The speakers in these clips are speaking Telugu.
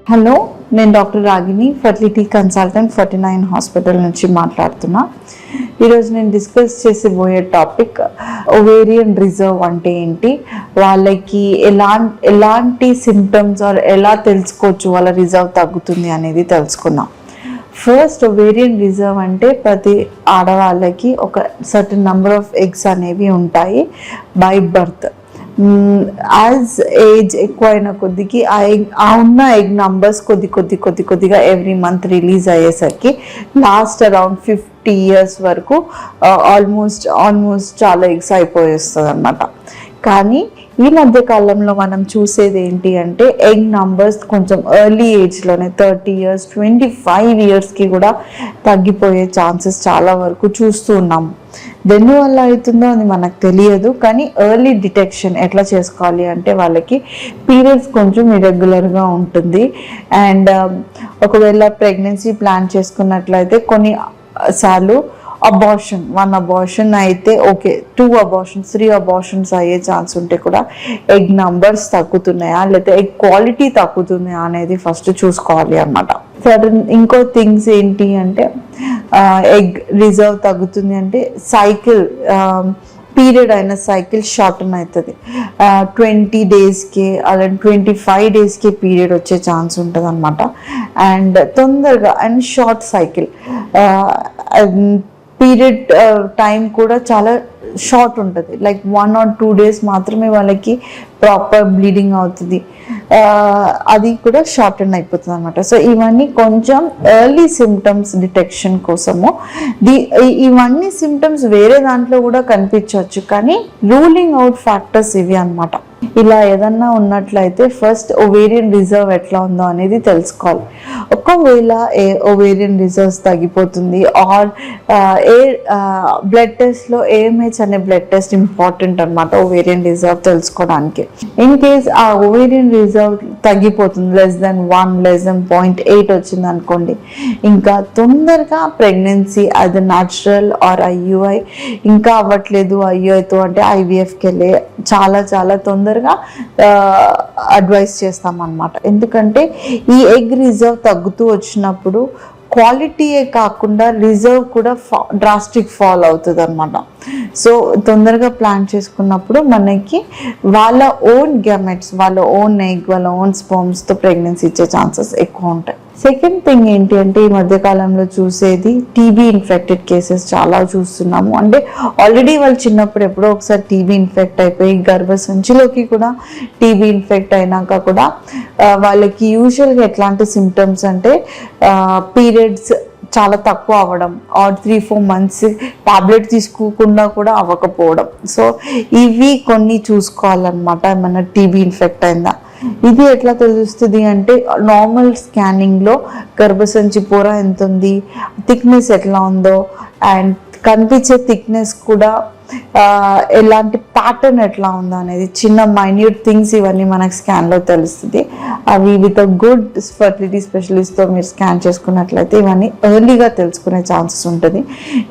హలో, నేను డాక్టర్ రాగిని, ఫర్టిలిటీ కన్సల్టెంట్ 49 హాస్పిటల్ నుంచి మాట్లాడుతున్నా. ఈరోజు నేను డిస్కస్ చేసిపోయే టాపిక్ ఓవేరియన్ రిజర్వ్ అంటే ఏంటి, వాళ్ళకి ఎలాంటి సిమ్టమ్స్ ఆర్ ఎలా తెలుసుకోవచ్చు వాళ్ళ రిజర్వ్ తగ్గుతుంది అనేది తెలుసుకుందాం. ఫస్ట్, ఓవేరియన్ రిజర్వ్ అంటే ప్రతి ఆడవాళ్ళకి ఒక సర్టన్ నెంబర్ ఆఫ్ ఎగ్స్ అనేవి ఉంటాయి బై బర్త్. యాజ్ ఏజ్ ఎక్కువైన కొద్దికి ఆ ఉన్న ఎగ్ నంబర్స్ కొద్దిగా ఎవ్రీ మంత్ రిలీజ్ అయ్యేసరికి లాస్ట్ అరౌండ్ 50 years వరకు ఆల్మోస్ట్ చాలా ఎగ్స్ అయిపోయేస్తుంది అనమాట. కానీ ఈ మధ్య కాలంలో మనం చూసేది ఏంటి అంటే ఎగ్ నంబర్స్ కొంచెం ఎర్లీ ఏజ్లోనే 30 years 25 yearsకి కూడా తగ్గిపోయే ఛాన్సెస్ చాలా వరకు చూస్తూ ఉన్నాము. దేనివల్ల అవుతుందో అది మనకు తెలియదు, కానీ ఎర్లీ డిటెక్షన్ ఎట్లా చేసుకోవాలి అంటే వాళ్ళకి పీరియడ్స్ కొంచెం ఇరెగ్యులర్గా ఉంటుంది అండ్ ఒకవేళ ప్రెగ్నెన్సీ ప్లాన్ చేసుకున్నట్లయితే కొన్ని సార్లు వన్ అబార్షన్ అయితే ఓకే, 2 abortions 3 abortions అయ్యే ఛాన్స్ ఉంటే కూడా ఎగ్ నంబర్స్ తగ్గుతున్నాయా లేకపోతే ఎగ్ క్వాలిటీ తగ్గుతున్నాయా అనేది ఫస్ట్ చూసుకోవాలి అన్నమాట. ఇంకో థింగ్స్ ఏంటి అంటే ఎగ్ రిజర్వ్ తగ్గుతుంది అంటే సైకిల్ పీరియడ్ అయిన సైకిల్ షార్టన్ అవుతుంది. 20 daysకి అలాంటి 25 daysకి పీరియడ్ వచ్చే ఛాన్స్ ఉంటుంది అనమాట. అండ్ తొందరగా and short cycle period time కూడా చాలా షార్ట్ ఉంటుంది, లైక్ 1 or 2 days మాత్రమే వాళ్ళకి ప్రాపర్ బ్లీడింగ్ అవుతుంది, అది కూడా షార్టన్ అయిపోతుంది అనమాట. సో ఇవన్నీ కొంచెం ఎర్లీ సిమ్టమ్స్ డిటెక్షన్ కోసము. ఇవన్నీ సిమ్టమ్స్ వేరే దాంట్లో కూడా కనిపించవచ్చు, కానీ రూలింగ్ అవుట్ ఫ్యాక్టర్స్ ఇవి అనమాట. ఇలా ఏదన్నా ఉన్నట్లయితే ఫస్ట్ ఓవేరియన్ రిజర్వ్ ఎట్లా ఉందో అనేది తెలుసుకోవాలి. ఒకవేళ ఓవేరియన్ రిజర్వ్స్ తగ్గిపోతుంది ఆర్ బ్లడ్ టెస్ట్లో AMH అనే బ్లడ్ టెస్ట్ ఇంపార్టెంట్ అనమాట ఓవేరియన్ రిజర్వ్ తెలుసుకోవడానికి. ఇన్ కేస్ ఆ ఓవేరియన్ రిజర్వ్ తగ్గిపోతుంది, <1 0.8 వచ్చింది అనుకోండి, ఇంకా తొందరగా ప్రెగ్నెన్సీ అది న్యాచురల్ ఆర్ IUI ఇంకా అవ్వట్లేదు, IUIతో అంటే IVFకి వెళ్ళి చాలా తొందరగా అడ్వైస్ చేస్తామన్నమాట. ఎందుకంటే ఈ ఎగ్ రిజర్వ్ తగ్గుతూ వచ్చినప్పుడు క్వాలిటీయే కాకుండా రిజర్వ్ కూడా డ్రాస్టిక్ ఫాల్ అవుతుంది అనమాట. సో తొందరగా ప్లాన్ చేసుకున్నప్పుడు మనకి వాళ్ళ ఓన్ గ్యామెట్స్, వాళ్ళ ఓన్ ఎగ్, వాళ్ళ ఓన్ స్పర్మ్స్తో ప్రెగ్నెన్సీ ఇచ్చే ఛాన్సెస్ ఎక్కువ ఉంటాయి. సెకండ్ థింగ్ ఏంటి అంటే ఈ మధ్యకాలంలో చూసేది టీబీ ఇన్ఫెక్టెడ్ కేసెస్ చాలా చూస్తున్నాము. అంటే ఆల్రెడీ వాళ్ళు చిన్నప్పుడు ఎప్పుడో ఒకసారి టీబీ ఇన్ఫెక్ట్ అయిపోయి గర్భసంచిలోకి కూడా టీబీ ఇన్ఫెక్ట్ అయినాక కూడా వాళ్ళకి యూజువల్గా ఎట్లాంటి సిమ్టమ్స్ అంటే పీరియడ్స్ చాలా తక్కువ అవ్వడం ఆర్ 3-4 months టాబ్లెట్ తీసుకోకుండా కూడా అవ్వకపోవడం. సో ఇవి కొన్ని చూసుకోవాలన్నమాట. ఏమన్నా టీబీ ఇన్ఫెక్ట్ అయిందా, ఇది ఎట్లా తెలుస్తుంది అంటే నార్మల్ స్కానింగ్లో గర్భసంచి పొర ఎంత ఉంది, థిక్నెస్ ఎట్లా ఉందో అండ్ కనిపించే థిక్నెస్ కూడా ఎలాంటి ప్యాటర్న్ ఎట్లా ఉందో అనేది చిన్న మైన్యూట్ థింగ్స్ ఇవన్నీ మనకు స్కాన్లో తెలుస్తుంది. అవి విత్ గుడ్ ఫర్టిలిటీ స్పెషలిస్ట్తో మీరు స్కాన్ చేసుకున్నట్లయితే ఇవన్నీ ఎర్లీగా తెలుసుకునే ఛాన్సెస్ ఉంటుంది.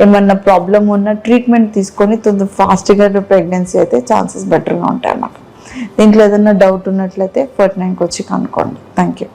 ఏమన్నా ప్రాబ్లం ఉన్న ట్రీట్మెంట్ తీసుకొని ఫాస్ట్గా ప్రెగ్నెన్సీ అయితే ఛాన్సెస్ బెటర్గా ఉంటాయి అన్నమాట. దీంట్లో ఏదైనా డౌట్ ఉన్నట్లయితే 49కి వచ్చి కనుక్కోండి. Thank you.